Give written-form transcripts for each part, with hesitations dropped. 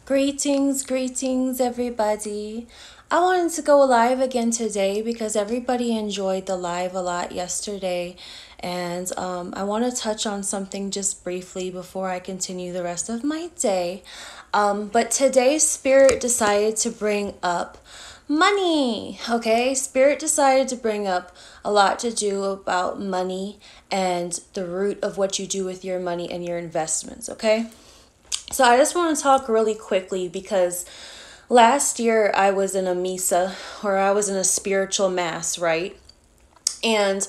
Greetings, everybody. I wanted to go live again today because everybody enjoyed the live a lot yesterday. And I want to touch on something just briefly before I continue the rest of my day. But today, Spirit decided to bring up money. Okay, Spirit decided to bring up a lot to do about money and the root of what you do with your money and your investments. Okay. So I just want to talk really quickly because last year I was in a misa, or I was in a spiritual mass, right? And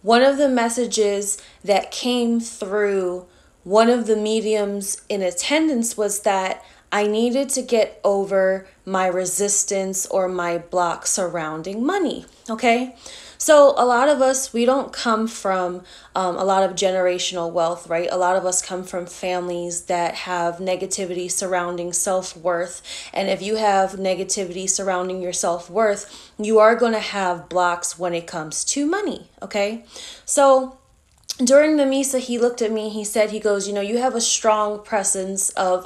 one of the messages that came through one of the mediums in attendance was that I needed to get over my resistance or my block surrounding money. Okay. So a lot of us, we don't come from a lot of generational wealth, right? A lot of us come from families that have negativity surrounding self-worth. And if you have negativity surrounding your self-worth, you are going to have blocks when it comes to money. Okay. So during the Misa, he looked at me, he goes, you have a strong presence of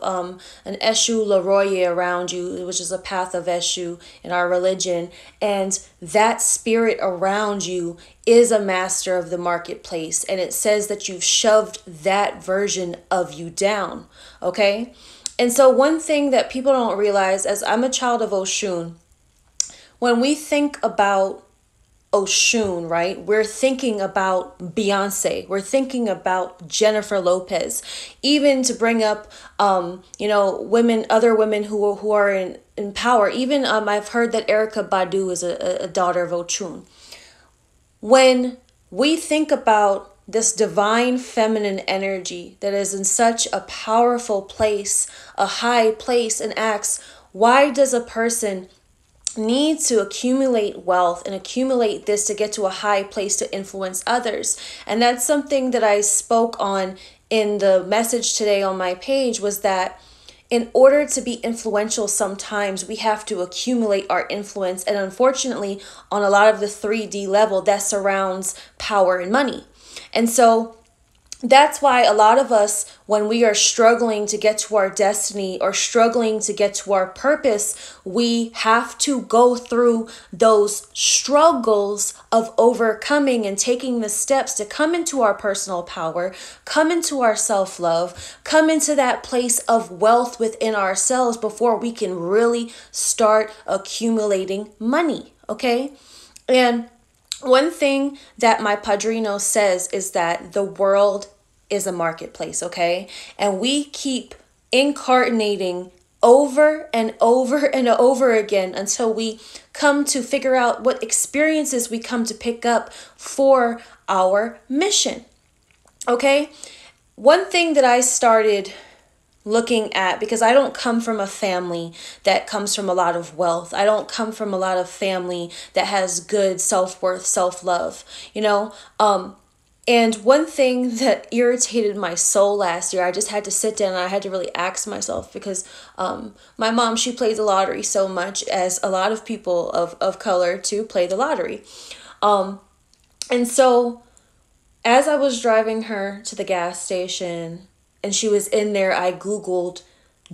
an Eshu Leroye around you, which is a path of Eshu in our religion. And that spirit around you is a master of the marketplace. And it says that you've shoved that version of you down. Okay. And so one thing that people don't realize, as I'm a child of Oshun, when we think about Oshun, right? We're thinking about Beyonce. We're thinking about Jennifer Lopez. Even to bring up, women, other women who are in power. Even I've heard that Erica Badu is a daughter of Oshun. When we think about this divine feminine energy that is in such a powerful place, a high place, and asks, why does a person need to accumulate wealth and accumulate this to get to a high place to influence others? And that's something that I spoke on in the message today on my page, was that in order to be influential, sometimes we have to accumulate our influence. And unfortunately, on a lot of the 3D level, that surrounds power and money. And so that's why a lot of us, when we are struggling to get to our destiny or struggling to get to our purpose, we have to go through those struggles of overcoming and taking the steps to come into our personal power, come into our self-love, come into that place of wealth within ourselves before we can really start accumulating money. Okay. And one thing that my padrino says is that the world is a marketplace, okay? And we keep incarnating over and over and over again until we come to figure out what experiences we come to pick up for our mission, okay? One thing that I started looking at, because I don't come from a family that comes from a lot of wealth. I don't come from a lot of family that has good self-worth, self-love, and one thing that irritated my soul last year, I just had to sit down and I had to really ask myself, because my mom, she plays the lottery so much, as a lot of people of color too play the lottery. And so as I was driving her to the gas station and she was in there, I Googled,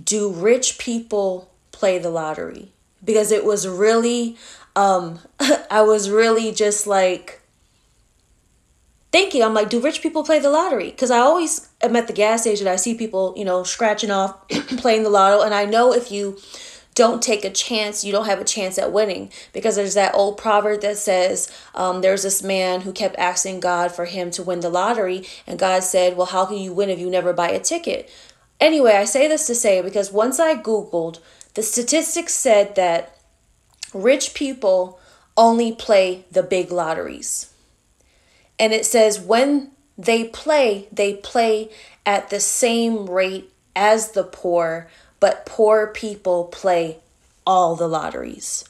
do rich people play the lottery? Because it was really, I was really just like, thinking, I'm like, do rich people play the lottery? Because I always am at the gas station, I see people, scratching off, playing the lotto. And I know if you don't take a chance, you don't have a chance at winning. Because there's that old proverb that says, there's this man who kept asking God for him to win the lottery. And God said, well, how can you win if you never buy a ticket? Anyway, I say this to say, because once I Googled, the statistics said that rich people only play the big lotteries. And it says when they play at the same rate as the poor, but poor people play all the lotteries.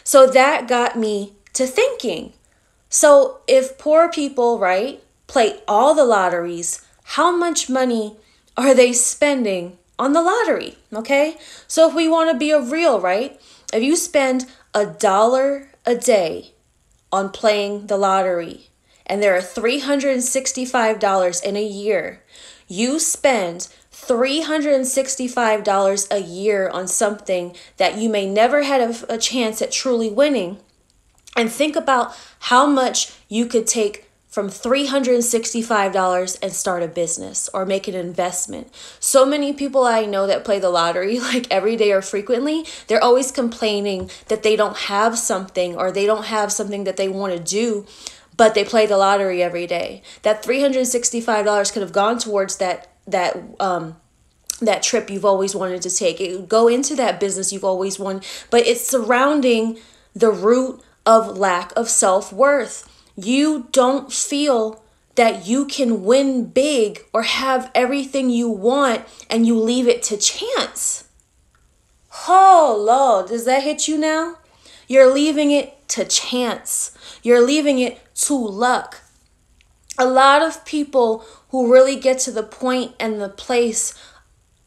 So that got me to thinking. So if poor people, right, play all the lotteries, how much money are they spending on the lottery? Okay. So if we want to be a real, right, if you spend $1 a day on playing the lottery, and there are $365 in a year, you spend $365 a year on something that you may never had a chance at truly winning, and think about how much you could take from $365 and start a business or make an investment. So many people I know that play the lottery like every day or frequently, they're always complaining that they don't have something or they don't have something that they want to do, but they play the lottery every day. That $365 could have gone towards that trip you've always wanted to take. It would go into that business you've always wanted, but it's surrounding the root of lack of self-worth. You don't feel that you can win big or have everything you want, and you leave it to chance. Oh, Lord, does that hit you now? You're leaving it to chance. You're leaving it to luck. A lot of people who really get to the point and the place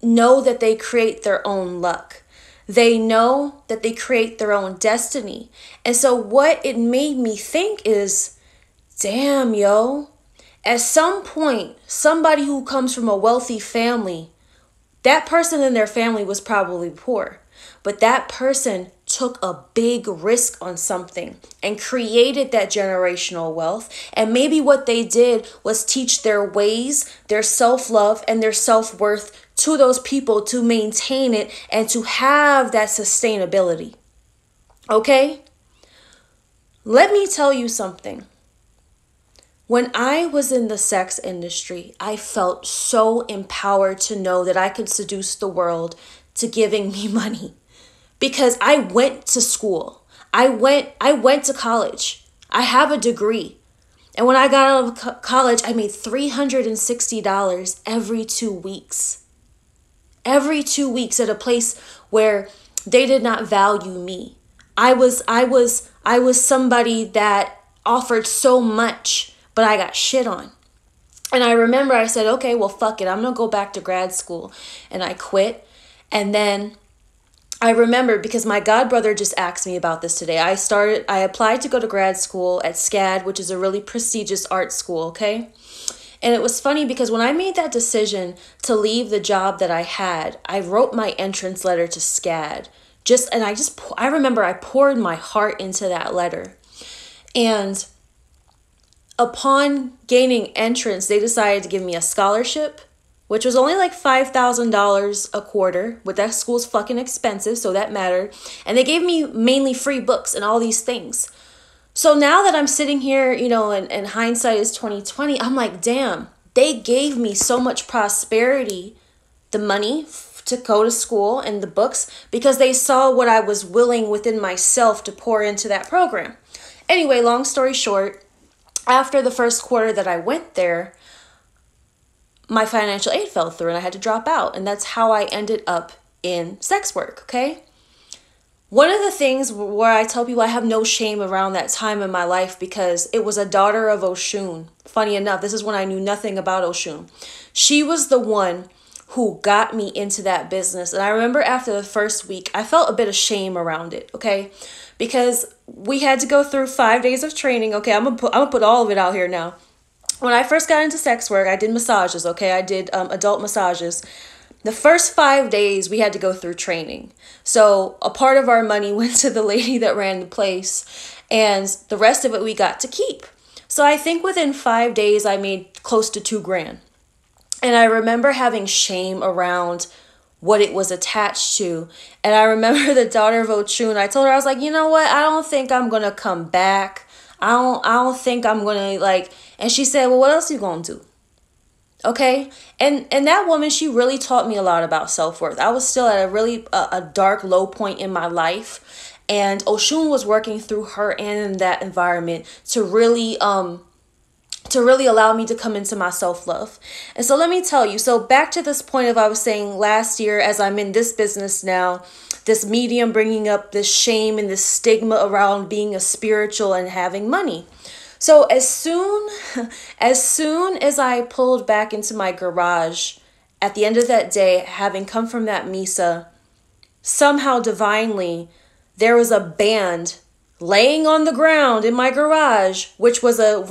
know that they create their own luck. They know that they create their own destiny. And so what it made me think is, damn, yo, at some point, somebody who comes from a wealthy family, that person in their family was probably poor, but that person took a big risk on something and created that generational wealth. And maybe what they did was teach their ways, their self-love, and their self-worth to those people to maintain it and to have that sustainability. Okay? Let me tell you something. When I was in the sex industry, I felt so empowered to know that I could seduce the world to giving me money, because I went to school. I went to college. I have a degree. And when I got out of college, I made $360 every 2 weeks. Every 2 weeks at a place where they did not value me. I was somebody that offered so much, but I got shit on. And I remember I said, okay, well, fuck it. I'm going to go back to grad school. And I quit. And then I remember, because my godbrother just asked me about this today. I applied to go to grad school at SCAD, which is a really prestigious art school, okay? And it was funny because when I made that decision to leave the job that I had, I wrote my entrance letter to SCAD. I remember I poured my heart into that letter. And upon gaining entrance, they decided to give me a scholarship, which was only like $5,000 a quarter, but that school's fucking expensive, so that mattered. And they gave me mainly free books and all these things. So now that I'm sitting here, and hindsight is 2020, I'm like, damn, they gave me so much prosperity, the money to go to school and the books, because they saw what I was willing within myself to pour into that program. Anyway, long story short, after the first quarter that I went there, my financial aid fell through and I had to drop out. And that's how I ended up in sex work, okay? One of the things where I tell people I have no shame around that time in my life, because it was a daughter of Oshun. Funny enough, this is when I knew nothing about Oshun. She was the one who got me into that business. And I remember after the first week, I felt a bit of shame around it, okay? Because we had to go through 5 days of training, okay? I'm gonna put all of it out here now. When I first got into sex work, I did massages, okay? I did adult massages. The first 5 days, we had to go through training. So a part of our money went to the lady that ran the place, and the rest of it we got to keep. So I think within 5 days, I made close to $2,000. And I remember having shame around what it was attached to. And I remember the daughter of Ochun, I told her, I was like, you know what? I don't think I'm going to come back. I don't think I'm going to and she said, well, what else are you going to do? Okay. And that woman, she really taught me a lot about self-worth. I was still at a really a dark low point in my life. And Oshun was working through her and in that environment to really allow me to come into my self-love. And so let me tell you, so back to this point of I was saying last year, as I'm in this business now, this medium bringing up this shame and this stigma around being a spiritual and having money. So as soon as I pulled back into my garage at the end of that day, having come from that Misa, somehow divinely, there was a band laying on the ground in my garage, which was a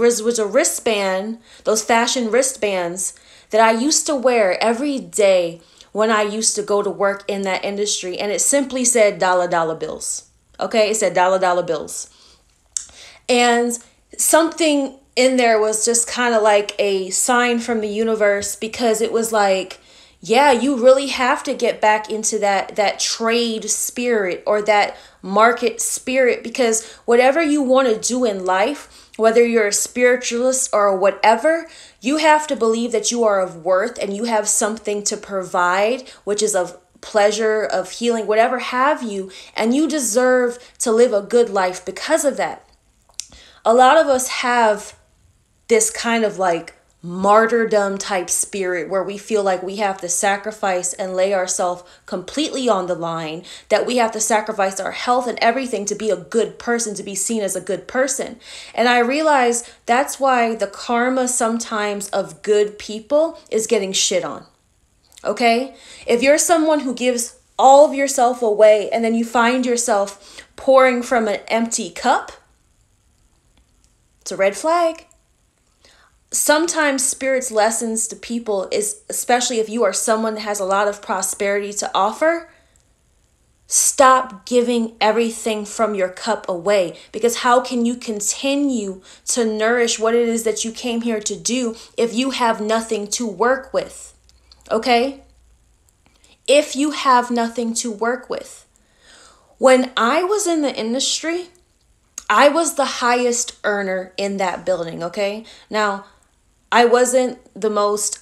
wristband, those fashion wristbands that I used to wear every day when I used to go to work in that industry. And it simply said dollar bills. Okay, it said dollar bills. And something in there was just kind of like a sign from the universe, because it was like, yeah, you really have to get back into that trade spirit or that market spirit, because whatever you want to do in life, whether you're a spiritualist or whatever, you have to believe that you are of worth and you have something to provide, which is of pleasure, of healing, whatever have you, and you deserve to live a good life because of that. A lot of us have this kind of like martyrdom type spirit where we feel like we have to sacrifice and lay ourselves completely on the line, that we have to sacrifice our health and everything to be a good person, to be seen as a good person. And I realize that's why the karma sometimes of good people is getting shit on. Okay? If you're someone who gives all of yourself away and then you find yourself pouring from an empty cup, it's a red flag. Sometimes Spirit's lessons to people is, especially if you are someone that has a lot of prosperity to offer, stop giving everything from your cup away. Because how can you continue to nourish what it is that you came here to do if you have nothing to work with? Okay? If you have nothing to work with. When I was in the industry, I was the highest earner in that building, okay? Now, I wasn't the most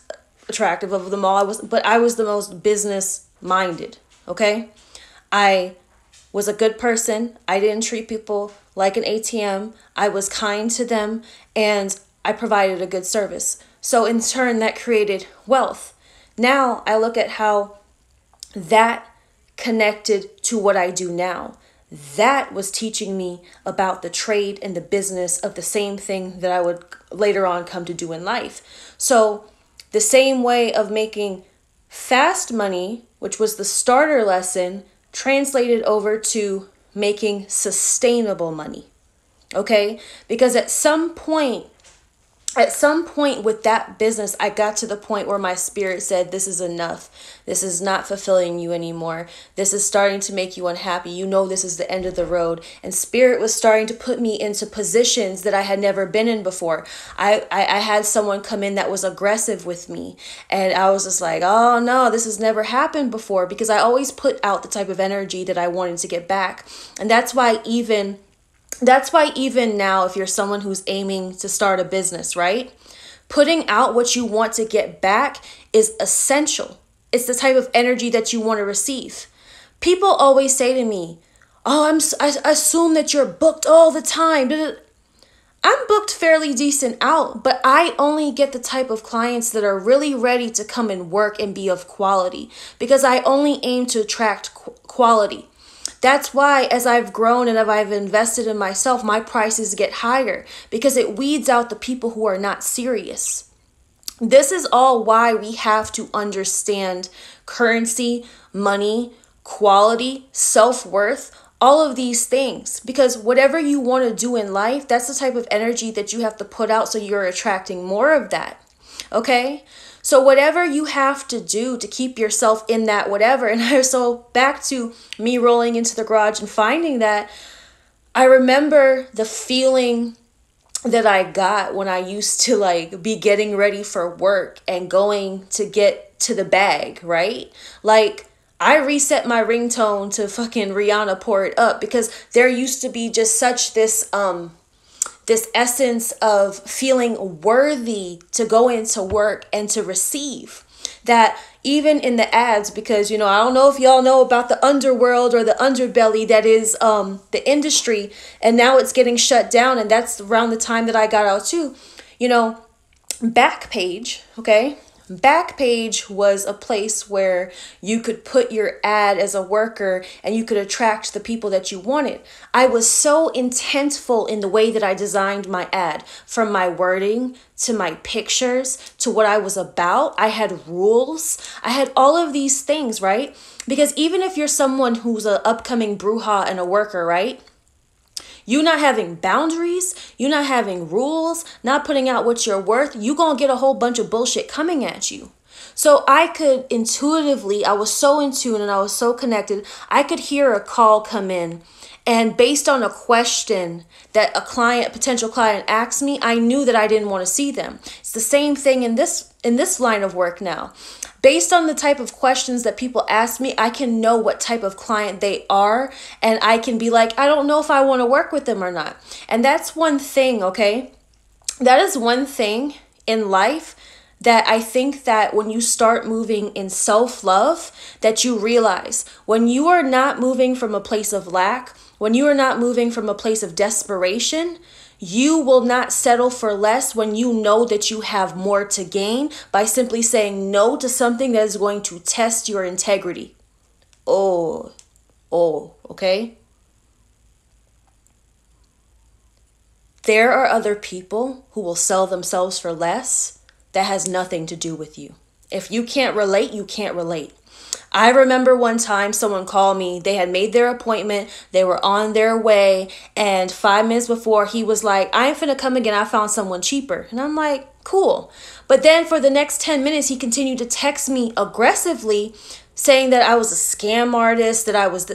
attractive of them all, but I was the most business minded, okay? I was a good person. I didn't treat people like an ATM. I was kind to them, and I provided a good service. So in turn, that created wealth. Now I look at how that connected to what I do now. That was teaching me about the trade and the business of the same thing that I would later on come to do in life. So the same way of making fast money, which was the starter lesson, translated over to making sustainable money. Okay? Because at some point with that business, I got to the point where my spirit said, this is enough. This is not fulfilling you anymore. This is starting to make you unhappy. You know, this is the end of the road. And Spirit was starting to put me into positions that I had never been in before. I had someone come in that was aggressive with me. And I was just like, oh no, this has never happened before, because I always put out the type of energy that I wanted to get back. And that's why even now, if you're someone who's aiming to start a business, right? Putting out what you want to get back is essential. It's the type of energy that you want to receive. People always say to me, oh, I assume that you're booked all the time. I'm booked fairly decent out, but I only get the type of clients that are really ready to come and work and be of quality, because I only aim to attract quality. That's why as I've grown and I've invested in myself, my prices get higher, because it weeds out the people who are not serious. This is all why we have to understand currency, money, quality, self-worth, all of these things, because whatever you want to do in life, that's the type of energy that you have to put out, so you're attracting more of that. Okay? So whatever you have to do to keep yourself in that whatever. And so back to me rolling into the garage and finding that, I remember the feeling that I got when I used to like be getting ready for work and going to get to the bag, right? Like I reset my ringtone to fucking Rihanna Pour It Up, because there used to be just such this essence of feeling worthy to go into work and to receive, that even in the ads, because, you know, I don't know if y'all know about the underworld or the underbelly that is the industry, and now it's getting shut down. And that's around the time that I got out too. You know, Backpage, okay? Backpage was a place where you could put your ad as a worker and you could attract the people that you wanted. I was so intentful in the way that I designed my ad, from my wording to my pictures to what I was about. I had rules. I had all of these things, right? Because even if you're someone who's an upcoming bruja and a worker, right? You not having boundaries, you not having rules, not putting out what you're worth, you gonna get a whole bunch of bullshit coming at you. So I could intuitively, I was so in tune and I was so connected, I could hear a call come in. And based on a question that a client, potential client asked me, I knew that I didn't want to see them. It's the same thing in this line of work now. Based on the type of questions that people ask me, I can know what type of client they are. And I can be like, I don't know if I want to work with them or not. And that's one thing, okay? That is one thing in life that I think that when you start moving in self-love, that you realize when you are not moving from a place of lack, when you are not moving from a place of desperation, you will not settle for less when you know that you have more to gain by simply saying no to something that is going to test your integrity. Okay? There are other people who will sell themselves for less. That has nothing to do with you. If you can't relate, you can't relate. I remember one time someone called me, they had made their appointment, they were on their way, and 5 minutes before he was like, I ain't finna come again, I found someone cheaper. And I'm like, cool. But then for the next 10 minutes, he continued to text me aggressively saying that I was a scam artist, that I was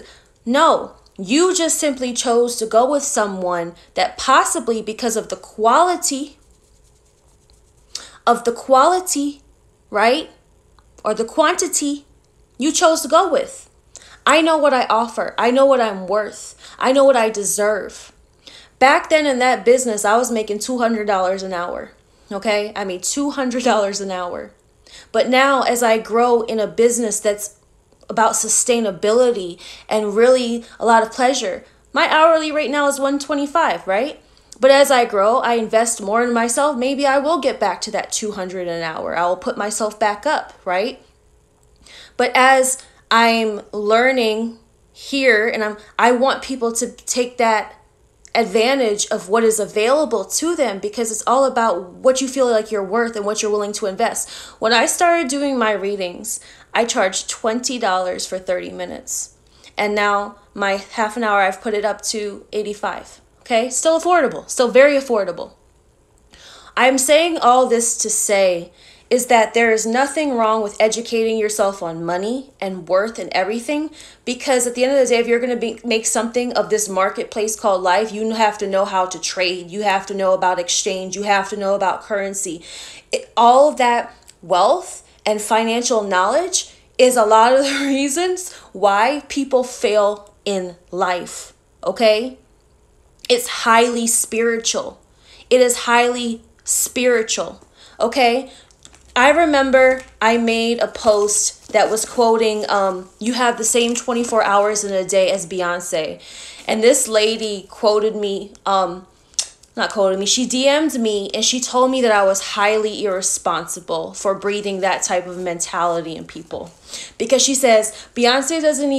No, you just simply chose to go with someone that possibly because of the quality, right? Or the quantity you chose to go with. I know what I offer. I know what I'm worth. I know what I deserve. Back then in that business, I was making $200 an hour. Okay? I made $200 an hour. But now as I grow in a business that's about sustainability and really a lot of pleasure, my hourly rate now is $125, right? But as I grow, I invest more in myself. Maybe I will get back to that $200 an hour. I will put myself back up, right? But as I'm learning here, and I want people to take that advantage of what is available to them, because it's all about what you feel like you're worth and what you're willing to invest. When I started doing my readings, I charged $20 for 30 minutes. And now my half an hour, I've put it up to $85. Okay, still affordable, still very affordable. I'm saying all this to say is that there is nothing wrong with educating yourself on money and worth and everything, because at the end of the day, if you're going to make something of this marketplace called life, you have to know how to trade. You have to know about exchange. You have to know about currency. All of that wealth and financial knowledge is a lot of the reasons why people fail in life, okay? It's highly spiritual. It is highly spiritual, okay? I remember I made a post that was quoting, you have the same 24 hours in a day as Beyonce. And this lady quoted me, she DM'd me and she told me that I was highly irresponsible for breathing that type of mentality in people. Because she says, Beyonce doesn't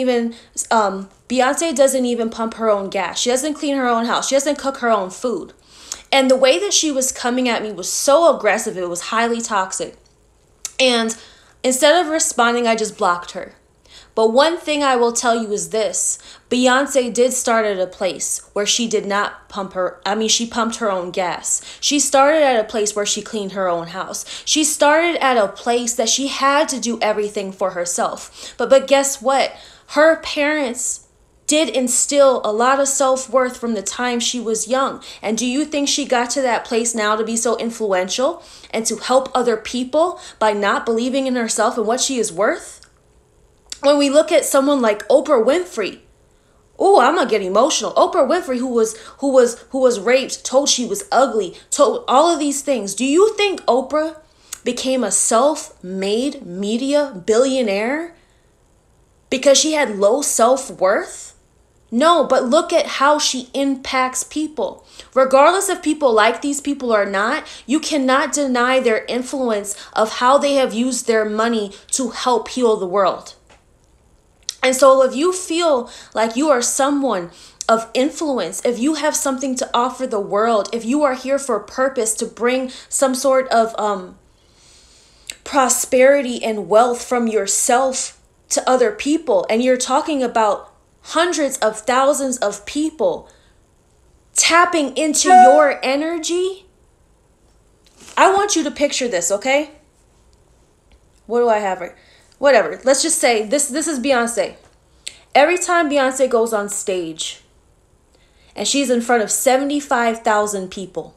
even pump her own gas. She doesn't clean her own house. She doesn't cook her own food. And the way that she was coming at me was so aggressive. It was highly toxic. And instead of responding, I just blocked her. But one thing I will tell you is this. Beyonce did start at a place where she did not she pumped her own gas. She started at a place where she cleaned her own house. She started at a place that she had to do everything for herself. But guess what? Her parents did instill a lot of self-worth from the time she was young. And do you think she got to that place now to be so influential and to help other people by not believing in herself and what she is worth? When we look at someone like Oprah Winfrey, I'm gonna get emotional. Oprah Winfrey, who was raped, told she was ugly, told all of these things. Do you think Oprah became a self-made media billionaire because she had low self-worth? No, but look at how she impacts people. Regardless if people like these people or not, you cannot deny their influence of how they have used their money to help heal the world. And so if you feel like you are someone of influence, if you have something to offer the world, if you are here for a purpose to bring some sort of prosperity and wealth from yourself to other people, and you're talking about hundreds of thousands of people, tapping into your energy. I want you to picture this, okay? What do I have right? Whatever. Let's just say this is Beyonce. Every time Beyonce goes on stage and she's in front of 75,000 people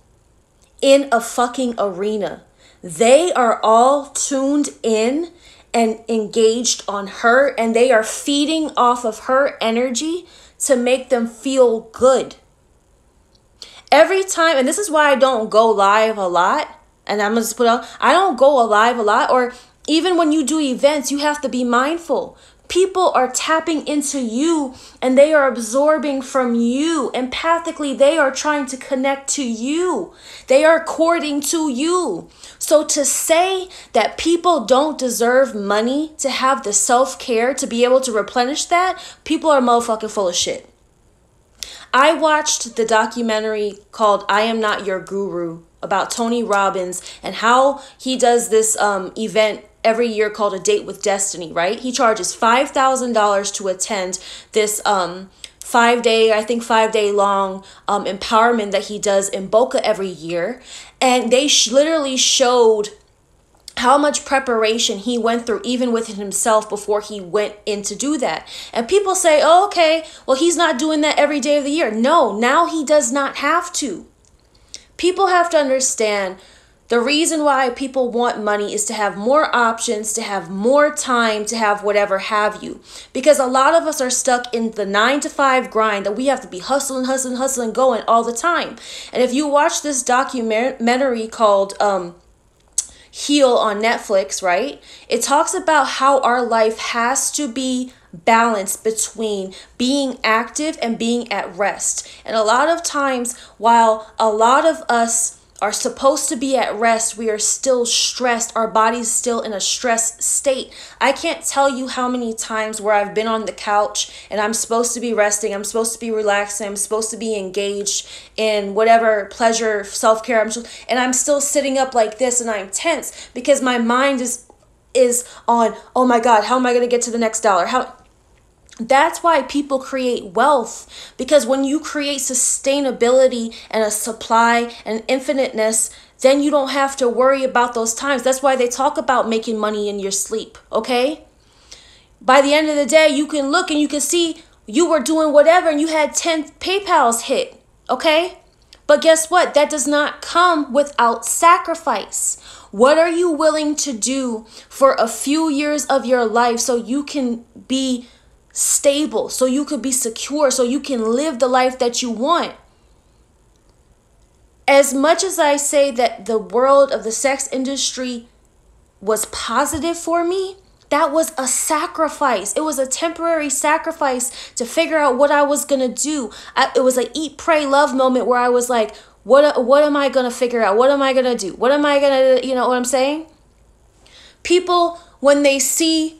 in a fucking arena, they are all tuned in and engaged on her, and they are feeding off of her energy to make them feel good. Every time, and this is why I don't go live a lot, and I'm going to put out, I don't go live a lot, or even when you do events, you have to be mindful. People are tapping into you and they are absorbing from you. Empathically, they are trying to connect to you. They are courting to you. So to say that people don't deserve money to have the self-care to be able to replenish that, people are motherfucking full of shit. I watched the documentary called I Am Not Your Guru about Tony Robbins and how he does this event every year called A Date with Destiny, right? He charges $5,000 to attend this 5-day long empowerment that he does in Boca every year. And they literally showed how much preparation he went through even with himself before he went in to do that. And people say, oh, okay, well, he's not doing that every day of the year. No, now he does not have to. People have to understand the reason why people want money is to have more options, to have more time, to have whatever have you. Because a lot of us are stuck in the 9-to-5 grind that we have to be hustling, going all the time. And if you watch this documentary called Heal on Netflix, right? It talks about how our life has to be balanced between being active and being at rest. And a lot of times, while a lot of us are supposed to be at rest, we are still stressed. Our body's still in a stress state. I can't tell you how many times where I've been on the couch and I'm supposed to be resting, I'm supposed to be relaxing, I'm supposed to be engaged in whatever pleasure, self-care, and I'm still sitting up like this and I'm tense because my mind is on, oh my God, how am I going to get to the next dollar? That's why people create wealth, because when you create sustainability and a supply and infiniteness, then you don't have to worry about those times. That's why they talk about making money in your sleep, okay? By the end of the day, you can look and you can see you were doing whatever and you had 10 PayPals hit, okay? But guess what? That does not come without sacrifice. What are you willing to do for a few years of your life so you can be stable, so you could be secure, so you can live the life that you want? As much as I say that the world of the sex industry was positive for me, that was a sacrifice. It was a temporary sacrifice to figure out what I was going to do. It was an eat, pray, love moment where I was like, what am I going to figure out? What am I going to do? What am I going to, you know what I'm saying? People, when they see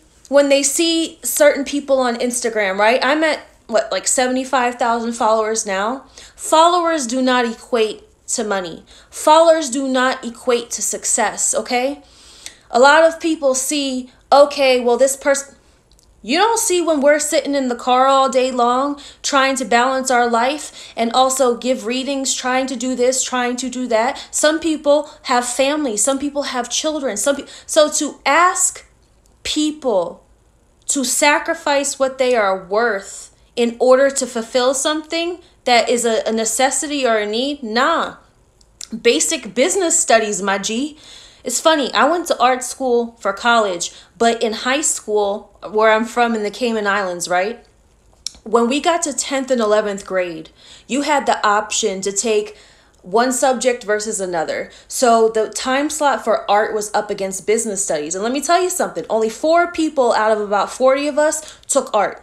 certain people on Instagram, right? I'm at like 75,000 followers now. Followers do not equate to money. Followers do not equate to success, okay? A lot of people see, okay, well, this person, you don't see when we're sitting in the car all day long trying to balance our life and also give readings, trying to do this, trying to do that. Some people have families. Some people have children. So to ask people to sacrifice what they are worth in order to fulfill something that is a necessity or a need, nah. Basic business studies, my G. It's funny, I went to art school for college, but in high school, where I'm from in the Cayman Islands, right? When we got to 10th and 11th grade, you had the option to take one subject versus another. So the time slot for art was up against business studies. And let me tell you something, only 4 people out of about 40 of us took art.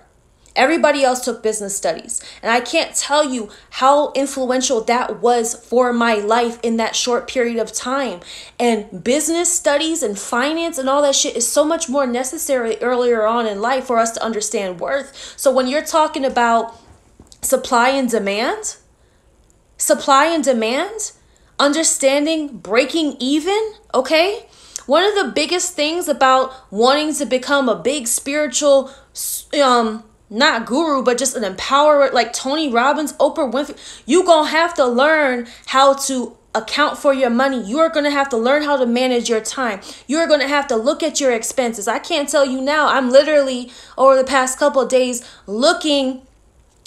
Everybody else took business studies. And I can't tell you how influential that was for my life in that short period of time. And business studies and finance and all that shit is so much more necessary earlier on in life for us to understand worth. So when you're talking about supply and demand, understanding breaking even, okay? One of the biggest things about wanting to become a big spiritual not guru, but just an empowerer like Tony Robbins, Oprah Winfrey, you gonna have to learn how to account for your money. You are going to have to learn how to manage your time. You are going to have to look at your expenses. I can't tell you now. I'm literally over the past couple of days looking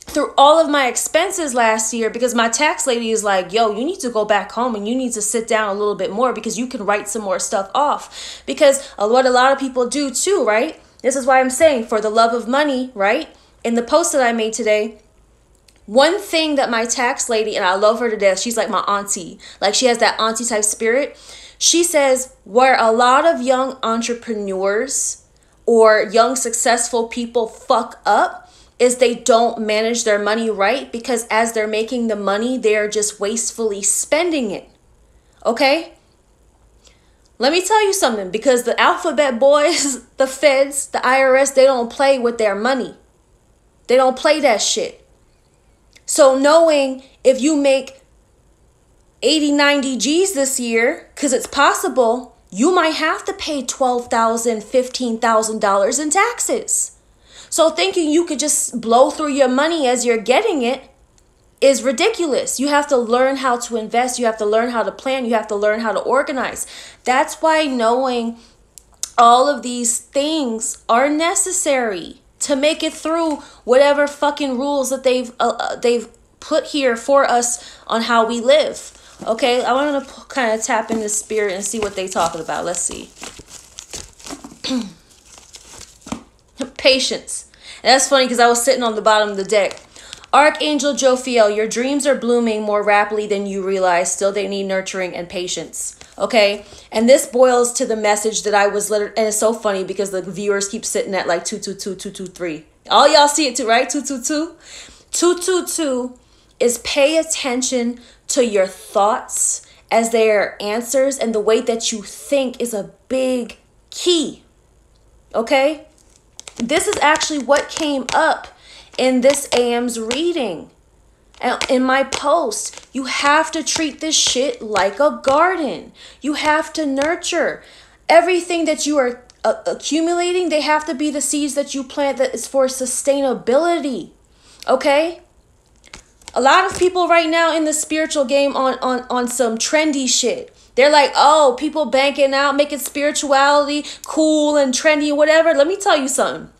through all of my expenses last year because my tax lady is like, yo, you need to go back home and you need to sit down a little bit more because you can write some more stuff off. Because what a lot of people do too, right? This is why I'm saying for the love of money, right? In the post that I made today, one thing that my tax lady, and I love her to death, she's like my auntie. Like she has that auntie type spirit. She says where a lot of young entrepreneurs or young successful people fuck up is they don't manage their money right because as they're making the money, they're just wastefully spending it. Okay? Let me tell you something, because the alphabet boys, the feds, the IRS, they don't play with their money. They don't play that shit. So knowing if you make 80, 90 G's this year, because it's possible, you might have to pay $12,000, $15,000 in taxes. So thinking you could just blow through your money as you're getting it is ridiculous. You have to learn how to invest. You have to learn how to plan. You have to learn how to organize. That's why knowing all of these things are necessary to make it through whatever fucking rules that they've put here for us on how we live. Okay, I want to kind of tap in the spirit and see what they're talking about. Let's see. Patience. And that's funny because I was sitting on the bottom of the deck. Archangel Jophiel, your dreams are blooming more rapidly than you realize. Still, they need nurturing and patience. Okay, and this boils to the message that I was literally, and it's so funny because the viewers keep sitting at like 222, 223. All y'all see it too, right? 222. 222 is pay attention to your thoughts as they are answers, and the way that you think is a big key. Okay, this is actually what came up in this AM's reading. In my post, you have to treat this shit like a garden. You have to nurture everything that you are accumulating. They have to be the seeds that you plant that is for sustainability. Okay? A lot of people right now in the spiritual game on some trendy shit. They're like, oh, people banking out, making spirituality cool and trendy, whatever. Let me tell you something.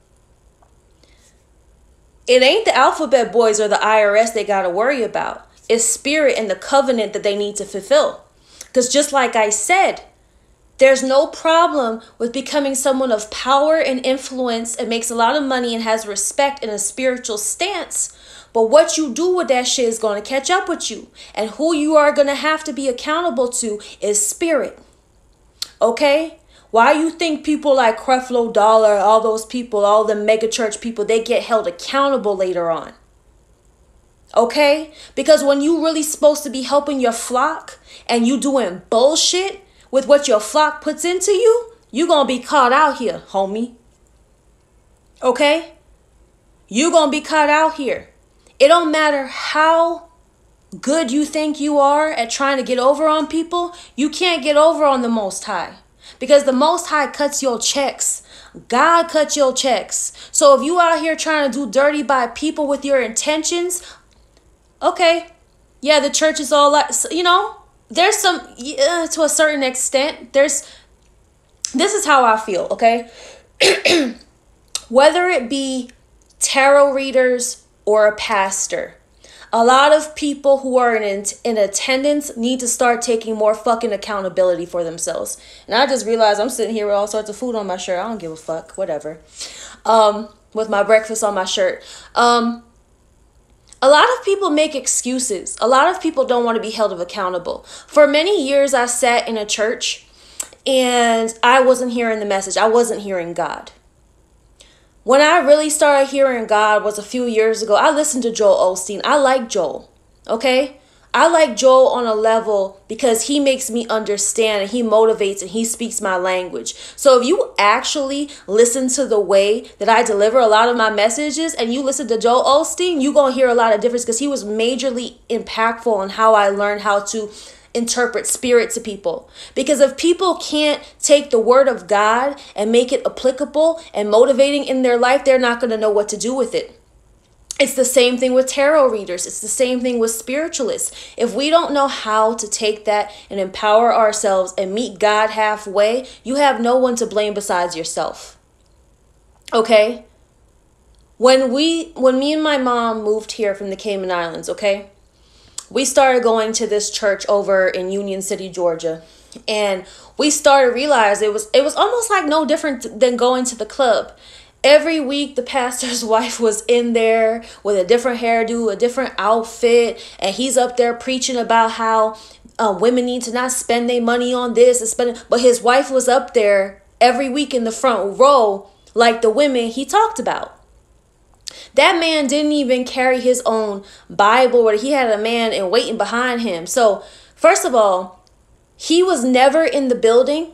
It ain't the alphabet boys or the IRS they got to worry about. It's spirit and the covenant that they need to fulfill. Because just like I said, there's no problem with becoming someone of power and influence and makes a lot of money and has respect in a spiritual stance. But what you do with that shit is going to catch up with you. And who you are going to have to be accountable to is spirit. Okay? Why you think people like Creflo Dollar, all those people, all the mega church people, they get held accountable later on? Okay? Because when you really supposed to be helping your flock and you doing bullshit with what your flock puts into you, you gonna be caught out here, homie. Okay? You gonna be caught out here. It don't matter how good you think you are at trying to get over on people, you can't get over on the Most High. Because the Most High cuts your checks. God cuts your checks. So if you out here trying to do dirty by people with your intentions, okay, yeah, the church is all like, you know, there's some, to a certain extent, this is how I feel, okay? Whether it be tarot readers or a pastor, a lot of people who are in attendance need to start taking more fucking accountability for themselves. And I just realized I'm sitting here with all sorts of food on my shirt. I don't give a fuck, whatever. With my breakfast on my shirt. A lot of people make excuses. A lot of people don't want to be held accountable. For many years, I sat in a church and I wasn't hearing the message. I wasn't hearing God. When I really started hearing God was a few years ago. I listened to Joel Osteen. I like Joel, okay? I like Joel on a level because he makes me understand and he motivates and he speaks my language. So if you actually listen to the way that I deliver a lot of my messages and you listen to Joel Osteen, you're going to hear a lot of difference because he was majorly impactful on how I learned how to interpret spirit to people. Because if people can't take the word of God and make it applicable and motivating in their life, they're not going to know what to do with it. It's the same thing with tarot readers. It's the same thing with spiritualists. If we don't know how to take that and empower ourselves and meet God halfway, you have no one to blame besides yourself. Okay? When me and my mom moved here from the Cayman Islands, okay? We started going to this church over in Union City, Georgia. And we started realizing it was almost like no different than going to the club. Every week, the pastor's wife was in there with a different hairdo, a different outfit, and he's up there preaching about how women need to not spend their money on this and spend it. But his wife was up there every week in the front row like the women he talked about. That man didn't even carry his own Bible, or he had a man and waiting behind him. So, first of all, he was never in the building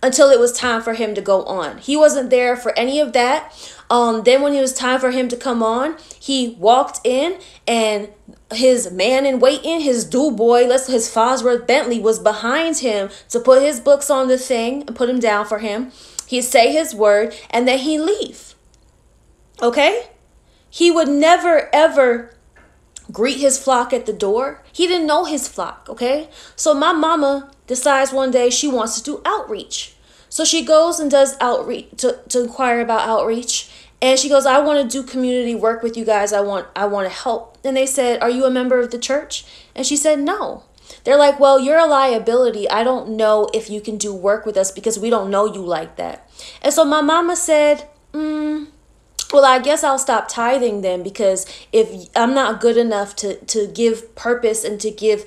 until it was time for him to go on. He wasn't there for any of that. Then when it was time for him to come on, he walked in and his man in waiting, his do boy, his Fosworth Bentley was behind him to put his books on the thing and put him down for him. He'd say his word and then he'd leave. Okay? He would never, ever greet his flock at the door. He didn't know his flock, okay? So my mama decides one day she wants to do outreach. So she goes and does outreach to inquire about outreach. And she goes, I want to do community work with you guys. I want to help. And they said, are you a member of the church? And she said, no. They're like, well, you're a liability. I don't know if you can do work with us because we don't know you like that. And so my mama said, well, I guess I'll stop tithing then, because if I'm not good enough to give purpose and to give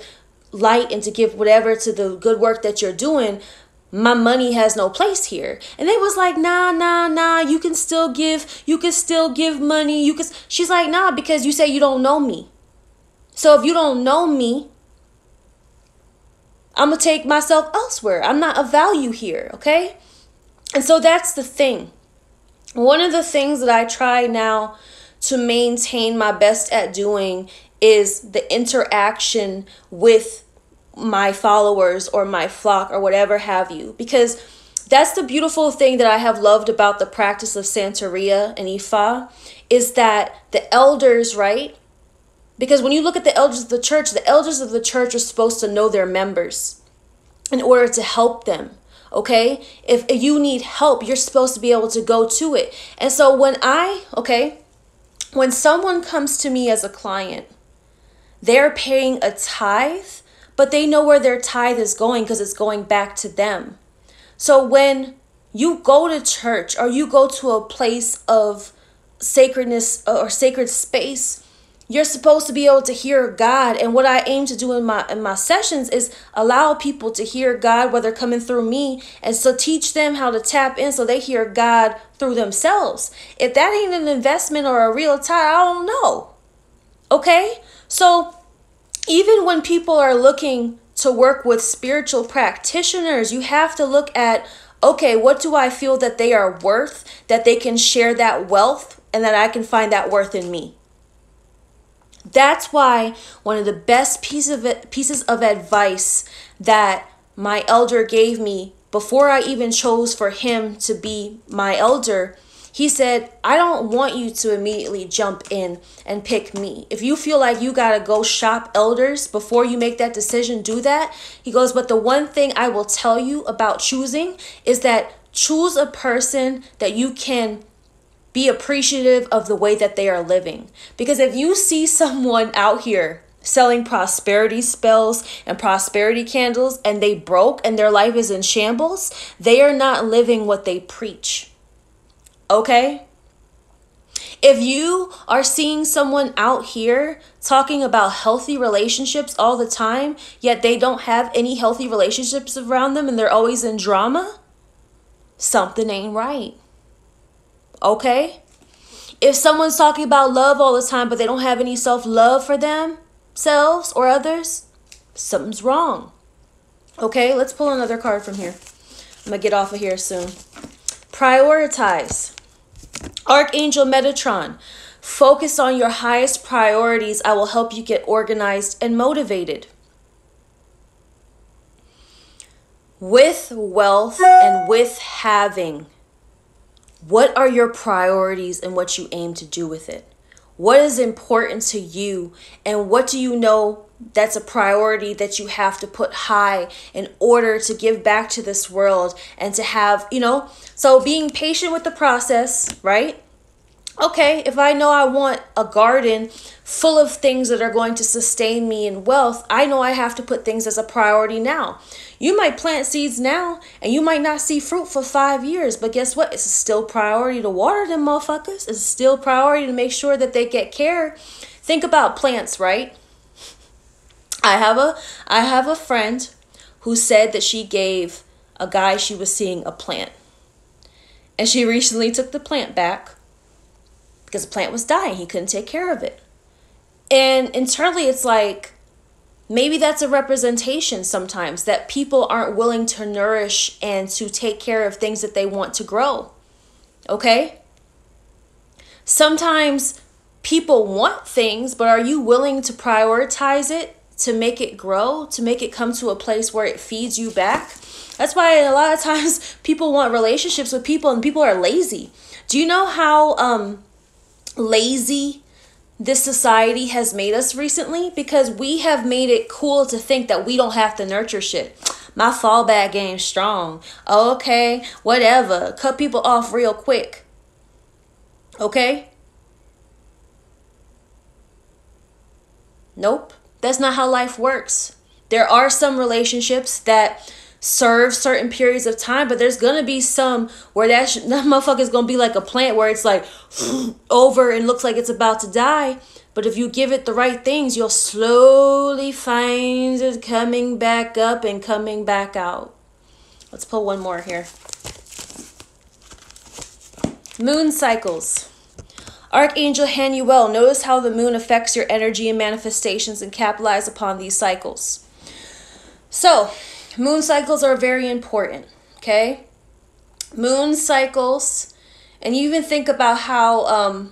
light and to give whatever to the good work that you're doing, my money has no place here. And they was like, nah, you can still give money. She's like, nah, because you say you don't know me. So if you don't know me, I'm going to take myself elsewhere. I'm not of value here, okay? And so that's the thing. One of the things that I try now to maintain my best at doing is the interaction with my followers or my flock or whatever have you. Because that's the beautiful thing that I have loved about the practice of Santeria and Ifa, is that the elders, right? Because when you look at the elders of the church are supposed to know their members in order to help them. Okay, if you need help, you're supposed to be able to go to it. And so when someone comes to me as a client, they're paying a tithe, but they know where their tithe is going because it's going back to them. So when you go to church or you go to a place of sacredness or sacred space, you're supposed to be able to hear God. And what I aim to do in my sessions is allow people to hear God, whether coming through me, and so teach them how to tap in so they hear God through themselves. If that ain't an investment or a real tithe, I don't know. Okay? So even when people are looking to work with spiritual practitioners, you have to look at, okay, what do I feel that they are worth, that they can share that wealth, and that I can find that worth in me. That's why one of the best pieces of advice that my elder gave me before I even chose for him to be my elder, he said, I don't want you to immediately jump in and pick me. If you feel like you got to go shop elders before you make that decision, do that. He goes, but the one thing I will tell you about choosing is that choose a person that you can be appreciative of the way that they are living. Because if you see someone out here selling prosperity spells and prosperity candles and they broke and their life is in shambles, they are not living what they preach. Okay? If you are seeing someone out here talking about healthy relationships all the time, yet they don't have any healthy relationships around them and they're always in drama, something ain't right. Okay? If someone's talking about love all the time, but they don't have any self-love for themselves or others, something's wrong. Okay, let's pull another card from here. I'm going to get off of here soon. Prioritize. Archangel Metatron. Focus on your highest priorities. I will help you get organized and motivated. With wealth and with having, what are your priorities and what you aim to do with it? What is important to you, and what do you know that's a priority that you have to put high in order to give back to this world and to have, so being patient with the process, right? Okay, if I know I want a garden full of things that are going to sustain me in wealth, I know I have to put things as a priority now. You might plant seeds now and you might not see fruit for 5 years, but guess what? It's still priority to water them motherfuckers. It's still priority to make sure that they get care. Think about plants, right? I have a friend who said that she gave a guy she was seeing a plant. And she recently took the plant back because the plant was dying. He couldn't take care of it. And internally, it's like, maybe that's a representation sometimes that people aren't willing to nourish and to take care of things that they want to grow. Okay? Sometimes people want things, but are you willing to prioritize it, to make it grow, to make it come to a place where it feeds you back? That's why a lot of times people want relationships with people and people are lazy. Do you know how lazy this society has made us recently? Because we have made it cool to think that we don't have to nurture shit. My fallback game's strong. Okay, whatever. Cut people off real quick. Okay? Nope. That's not how life works. There are some relationships that serve certain periods of time, but there's gonna be some where that motherfucker's gonna be like a plant where it's like over and looks like it's about to die. But if you give it the right things, you'll slowly find it coming back up and coming back out. Let's pull one more here. Moon cycles. Archangel Hanuel, notice how the moon affects your energy and manifestations and capitalize upon these cycles. So, moon cycles are very important, okay? Moon cycles, and you even think about how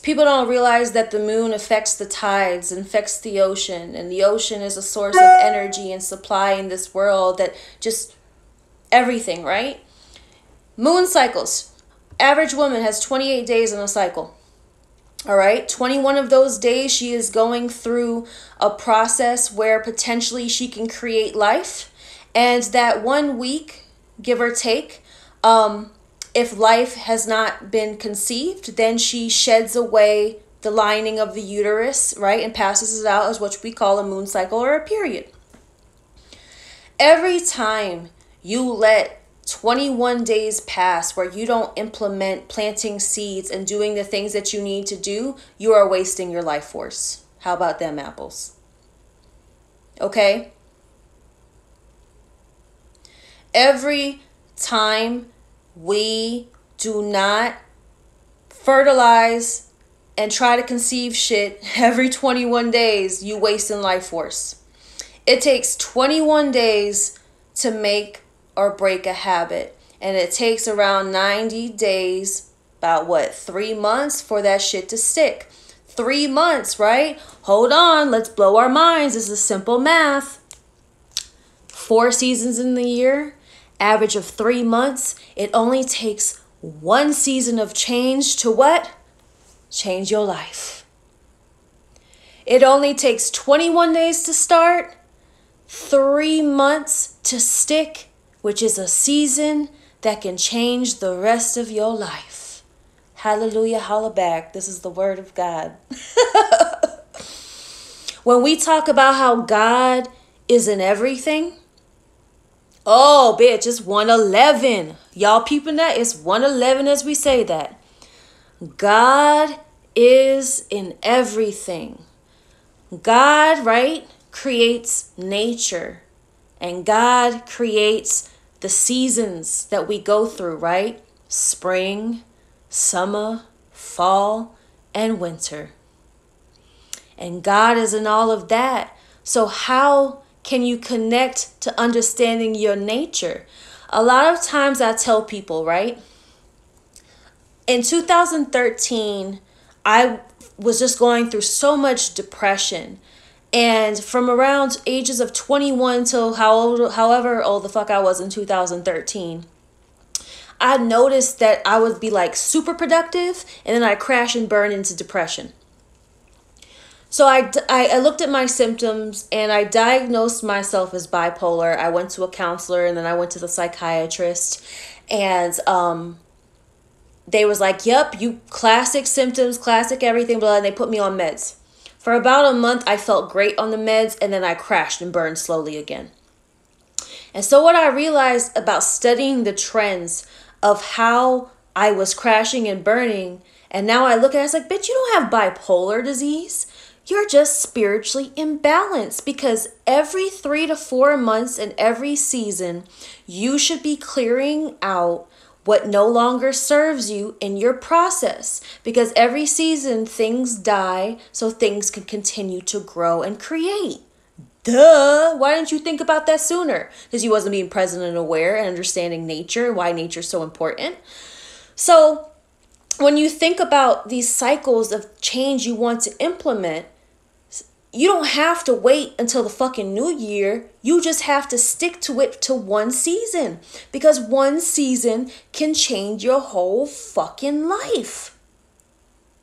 people don't realize that the moon affects the tides and affects the ocean, and the ocean is a source of energy and supply in this world, that just everything, right? Moon cycles. Average woman has 28 days in a cycle. All right, 21 of those days she is going through a process where potentially she can create life. And that 1 week, give or take, if life has not been conceived, then she sheds away the lining of the uterus, right, and passes it out as what we call a moon cycle or a period. Every time you let 21 days pass where you don't implement planting seeds and doing the things that you need to do, you are wasting your life force. How about them apples? Okay? Every time we do not fertilize and try to conceive shit every 21 days, you wasting life force. It takes 21 days to make or break a habit. And it takes around 90 days, about 3 months for that shit to stick. 3 months, right? Hold on, let's blow our minds. This is simple math. 4 seasons in the year, average of 3 months. It only takes 1 season of change to what? Change your life. It only takes 21 days to start, 3 months to stick, which is a season that can change the rest of your life. Hallelujah, holla back. This is the word of God. When we talk about how God is in everything, oh, bitch, it's 111. Y'all peeping that? It's 111 as we say that. God is in everything. God, right, creates nature. And God creates the seasons that we go through, right? Spring, summer, fall, and winter. And God is in all of that. So how can you connect to understanding your nature? A lot of times I tell people, right? In 2013, I was just going through so much depression. And from around ages of 21 till however old the fuck I was in 2013, I noticed that I would be like super productive and then I crash and burn into depression. So I looked at my symptoms and I diagnosed myself as bipolar. I went to a counselor and then I went to the psychiatrist, and they was like, yep, you classic symptoms, classic everything, blah, and they put me on meds. For about a month, I felt great on the meds, and then I crashed and burned slowly again. And so what I realized about studying the trends of how I was crashing and burning, and now I look at it, it's like, bitch, you don't have bipolar disease. You're just spiritually imbalanced, because every 3 to 4 months in every season, you should be clearing out what no longer serves you in your process, because every season things die so things can continue to grow and create. Duh! Why didn't you think about that sooner? Because you wasn't being present and aware and understanding nature and why nature's so important. So when you think about these cycles of change you want to implement, you don't have to wait until the fucking new year. You just have to stick to it to one season, because one season can change your whole fucking life.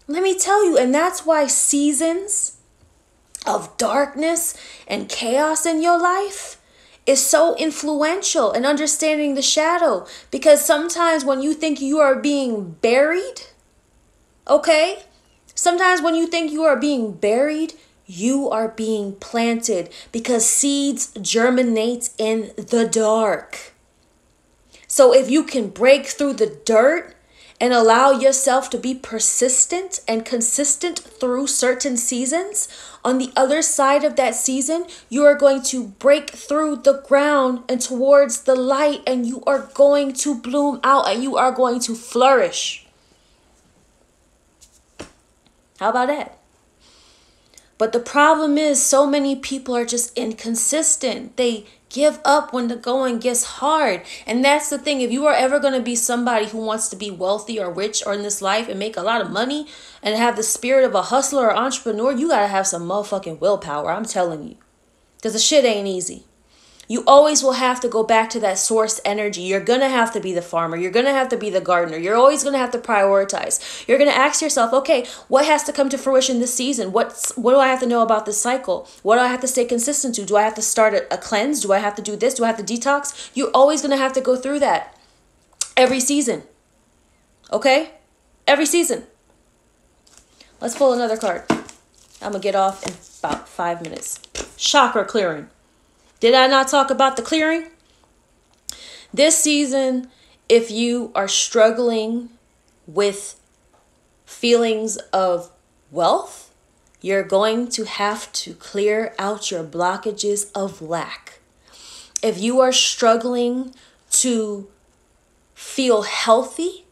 Let me tell you, and that's why seasons of darkness and chaos in your life is so influential in understanding the shadow, because sometimes when you think you are being buried, okay? Sometimes when you think you are being buried, you are being planted, because seeds germinate in the dark. So if you can break through the dirt and allow yourself to be persistent and consistent through certain seasons, on the other side of that season, you are going to break through the ground and towards the light, and you are going to bloom out and you are going to flourish. How about that? But the problem is, so many people are just inconsistent. They give up when the going gets hard. And that's the thing. If you are ever going to be somebody who wants to be wealthy or rich or in this life and make a lot of money and have the spirit of a hustler or entrepreneur, you got to have some motherfucking willpower. I'm telling you. Because the shit ain't easy. You always will have to go back to that source energy. You're going to have to be the farmer. You're going to have to be the gardener. You're always going to have to prioritize. You're going to ask yourself, okay, what has to come to fruition this season? What do I have to know about this cycle? What do I have to stay consistent to? Do I have to start a cleanse? Do I have to do this? Do I have to detox? You're always going to have to go through that every season. Okay? Every season. Let's pull another card. I'm going to get off in about 5 minutes. Chakra clearing. Did I not talk about the clearing? This season, if you are struggling with feelings of wealth, you're going to have to clear out your blockages of lack. If you are struggling to feel healthy,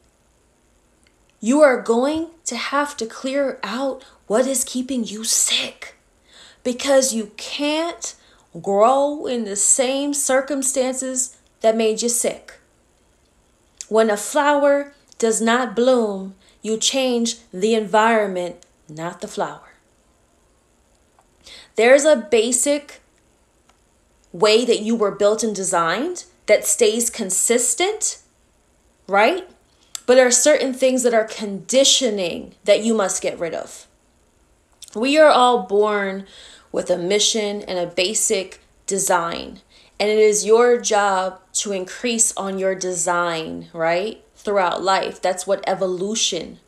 you are going to have to clear out what is keeping you sick, because you can't grow in the same circumstances that made you sick. When a flower does not bloom, you change the environment, not the flower. There's a basic way that you were built and designed that stays consistent, right? But there are certain things that are conditioning that you must get rid of. We are all born with a mission and a basic design. And it is your job to increase on your design, right? Throughout life. That's what evolution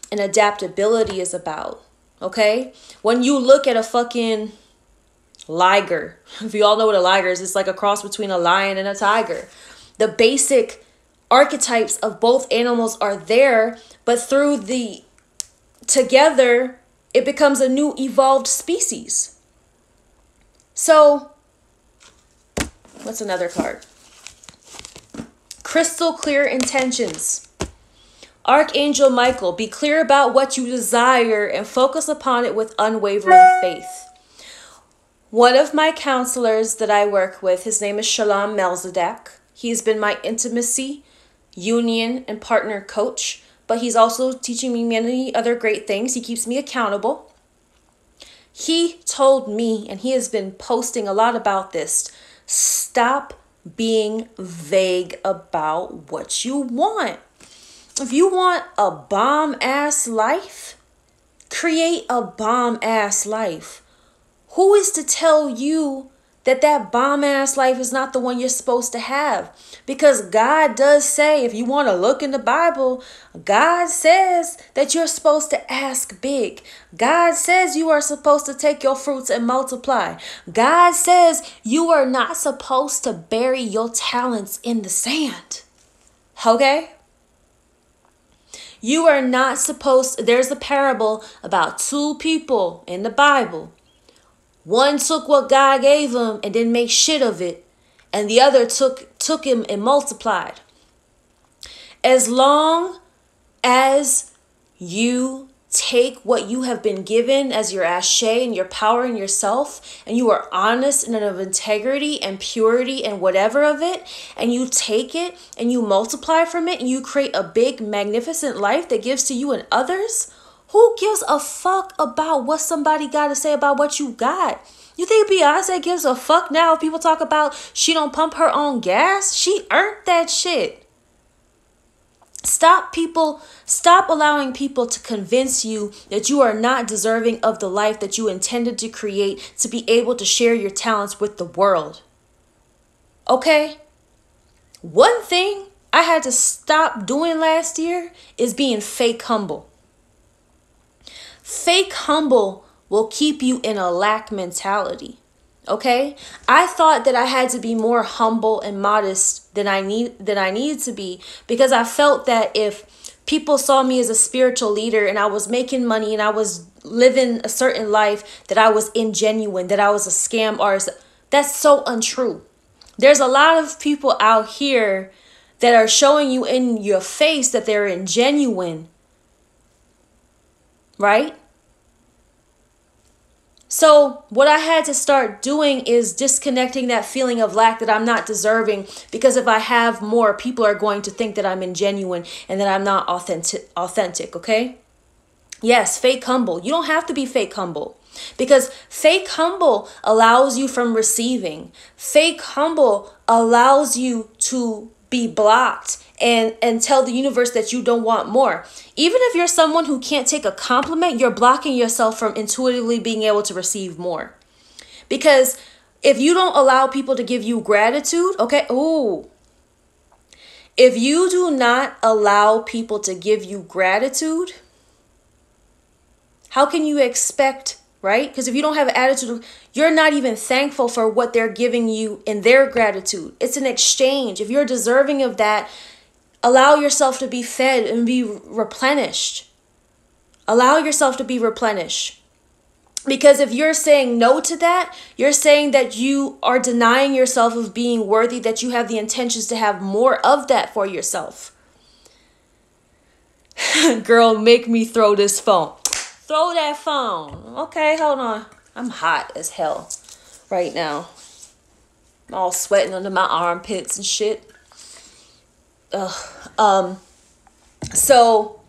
and adaptability is about. Okay? When you look at a fucking liger, if you all know what a liger is, it's like a cross between a lion and a tiger. The basic archetypes of both animals are there, but through the together, it becomes a new evolved species. So, what's another card? Crystal clear intentions. Archangel Michael, be clear about what you desire and focus upon it with unwavering faith. One of my counselors that I work with, his name is Shalom Melzadek. He's been my intimacy, union, and partner coach, but he's also teaching me many other great things. He keeps me accountable. He told me, and he has been posting a lot about this, stop being vague about what you want. If you want a bomb-ass life, create a bomb-ass life. Who is to tell you that that bomb-ass life is not the one you're supposed to have? Because God does say, if you want to look in the Bible, God says that you're supposed to ask big. God says you are supposed to take your fruits and multiply. God says you are not supposed to bury your talents in the sand. Okay? You are not supposed, there's a parable about two people in the Bible. One took what God gave him and didn't make shit of it. And the other took him and multiplied. As long as you take what you have been given as your ashe and your power in yourself, and you are honest and of integrity and purity and whatever of it, and you take it and you multiply from it and you create a big magnificent life that gives to you and others, who gives a fuck about what somebody got to say about what you got? You think Beyonce gives a fuck now if people talk about she don't pump her own gas? She earned that shit. Stop allowing people to convince you that you are not deserving of the life that you intended to create to be able to share your talents with the world. Okay? One thing I had to stop doing last year is being fake humble. Fake humble will keep you in a lack mentality. Okay? I thought that I had to be more humble and modest than I needed to be, because I felt that if people saw me as a spiritual leader and I was making money and I was living a certain life, that I was ingenuine, that I was a scam artist. That's so untrue. There's a lot of people out here that are showing you in your face that they're ingenuine. Right? So what I had to start doing is disconnecting that feeling of lack that I'm not deserving, because if I have more, people are going to think that I'm ingenuine and that I'm not authentic, okay? Yes, fake humble. You don't have to be fake humble, because fake humble allows you from receiving. Fake humble allows you to be blocked and tell the universe that you don't want more. Even if you're someone who can't take a compliment, you're blocking yourself from intuitively being able to receive more. Because if you don't allow people to give you gratitude, okay, if you do not allow people to give you gratitude, how can you expect, right? Because if you don't have an attitude, you're not even thankful for what they're giving you in their gratitude. It's an exchange. If you're deserving of that, allow yourself to be fed and be replenished. Allow yourself to be replenished. Because if you're saying no to that, you're saying that you are denying yourself of being worthy, that you have the intentions to have more of that for yourself. Girl, make me throw this phone. Throw that phone. Okay, hold on. I'm hot as hell right now. I'm all sweating under my armpits and shit. So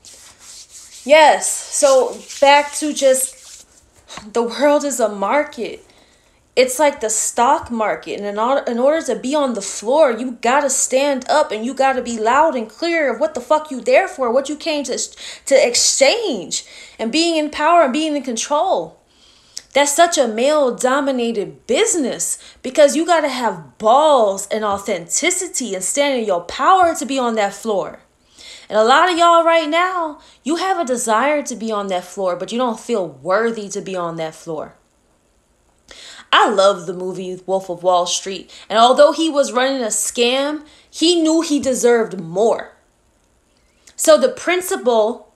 yes, so back to just, the world is a market. It's like the stock market, and in order to be on the floor, you gotta stand up and you gotta be loud and clear of what the fuck you there for, what you came to exchange, and being in power and being in control. That's such a male-dominated business, because you got to have balls and authenticity and stand in your power to be on that floor. And a lot of y'all right now, you have a desire to be on that floor, but you don't feel worthy to be on that floor. I love the movie Wolf of Wall Street. And although he was running a scam, he knew he deserved more. So the principle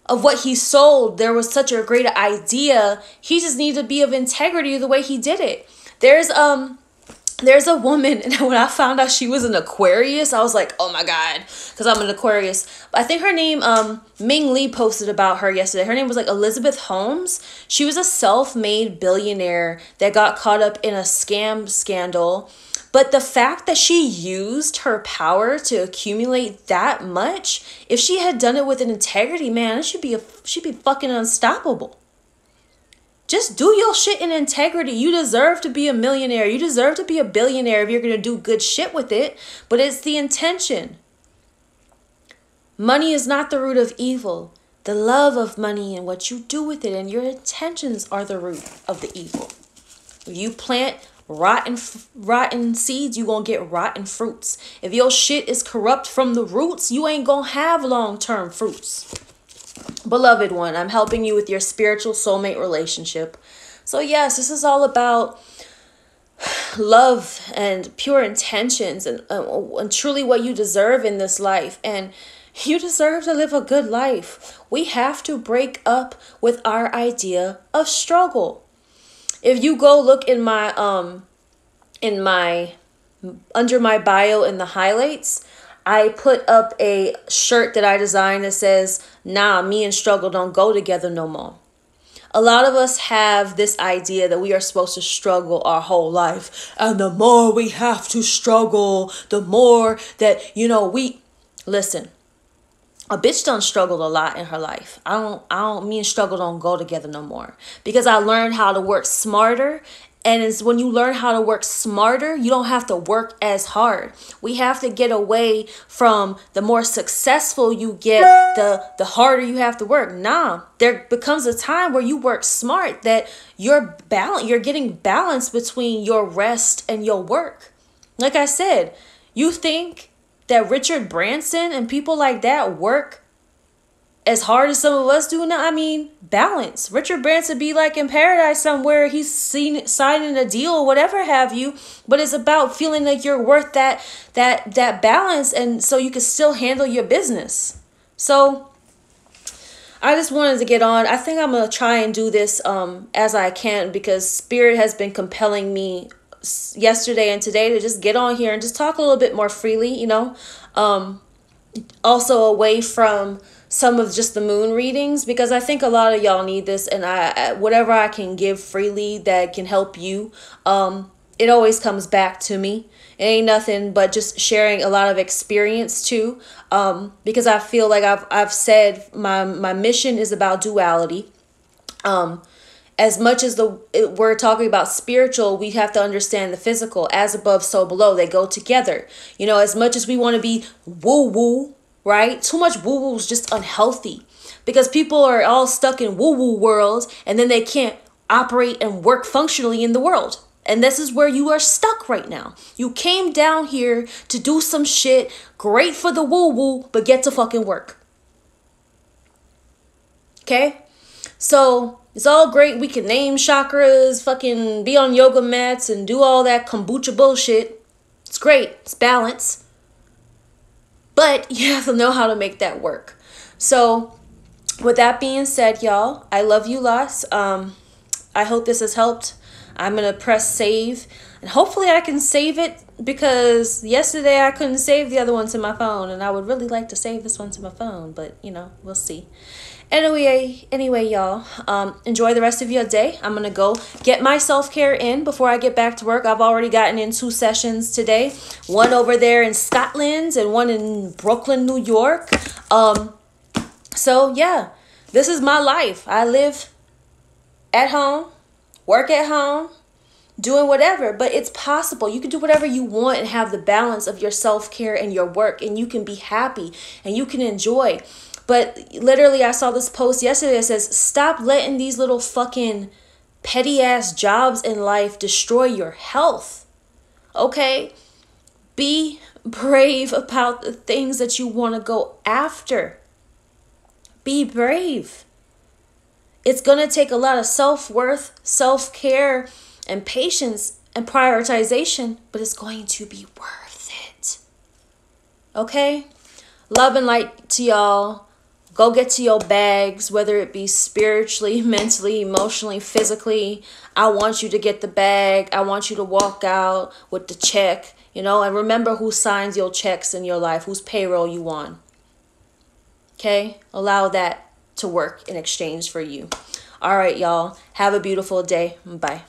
of what he sold, there was such a great idea. He just needed to be of integrity the way he did it. There's a woman, and when I found out she was an Aquarius, I was like, oh my God, because I'm an Aquarius. But I think her name, Ming Lee posted about her yesterday. Her name was like Elizabeth Holmes. She was a self-made billionaire that got caught up in a scam scandal. But the fact that she used her power to accumulate that much, if she had done it with an integrity, man, she'd be fucking unstoppable. Just do your shit in integrity. You deserve to be a millionaire. You deserve to be a billionaire if you're going to do good shit with it. But it's the intention. Money is not the root of evil. The love of money and what you do with it and your intentions are the root of the evil. If you plant rotten seeds, you going to get rotten fruits. If your shit is corrupt from the roots, you ain't going to have long-term fruits. Beloved one, I'm helping you with your spiritual soulmate relationship. So yes, this is all about love and pure intentions and truly what you deserve in this life. And you deserve to live a good life. We have to break up with our idea of struggle. If you go look in my under my bio in the highlights, I put up a shirt that I designed that says, "Nah, me and struggle don't go together no more." A lot of us have this idea that we are supposed to struggle our whole life. And the more we have to struggle, the more that, listen, a bitch done struggled a lot in her life. Me and struggle don't go together no more. Because I learned how to work smarter. And it's when you learn how to work smarter, you don't have to work as hard. We have to get away from the more successful you get, the harder you have to work. Nah, there becomes a time where you work smart that you're getting balance between your rest and your work. Like I said, you think that Richard Branson and people like that work as hard as some of us do now? I mean, balance. Richard Branson be like in paradise somewhere. He's signing a deal or whatever have you. But it's about feeling like you're worth that balance, and so you can still handle your business. So I just wanted to get on. I think I'm gonna try and do this as I can, because Spirit has been compelling me yesterday and today to just get on here and just talk a little bit more freely. Also away from some of just the moon readings, because I think a lot of y'all need this, and whatever I can give freely that can help you, it always comes back to me. It ain't nothing but just sharing a lot of experience too, because I feel like I've said my mission is about duality. As much as we're talking about spiritual, we have to understand the physical. As above, so below. They go together. As much as we want to be woo-woo, right? Too much woo-woo is just unhealthy, because people are all stuck in woo-woo world, and then they can't operate and work functionally in the world. And this is where you are stuck right now. You came down here to do some shit great for the woo-woo, but get to fucking work. Okay? So it's all great. We can name chakras, fucking be on yoga mats and do all that kombucha bullshit. It's great. It's balance. But you have to know how to make that work. So with that being said, y'all, I love you lots. I hope this has helped. I'm going to press save, and hopefully I can save it, because yesterday I couldn't save the other one to my phone, and I would really like to save this one to my phone, but we'll see. Anyway, y'all, enjoy the rest of your day. I'm going to go get my self-care in before I get back to work. I've already gotten in 2 sessions today. One over there in Scotland and one in Brooklyn, New York. So, yeah, this is my life. I live at home, work at home, doing whatever. But it's possible. You can do whatever you want and have the balance of your self-care and your work. And you can be happy and you can enjoy. But literally, I saw this post yesterday that says, stop letting these little fucking petty ass jobs in life destroy your health. Okay? Be brave about the things that you want to go after. Be brave. It's going to take a lot of self-worth, self-care, and patience and prioritization, but it's going to be worth it. Okay? Love and light to y'all. Go get to your bags, whether it be spiritually, mentally, emotionally, physically. I want you to get the bag. I want you to walk out with the check, and remember who signs your checks in your life, whose payroll you on. Okay? Allow that to work in exchange for you. All right, y'all. Have a beautiful day. Bye.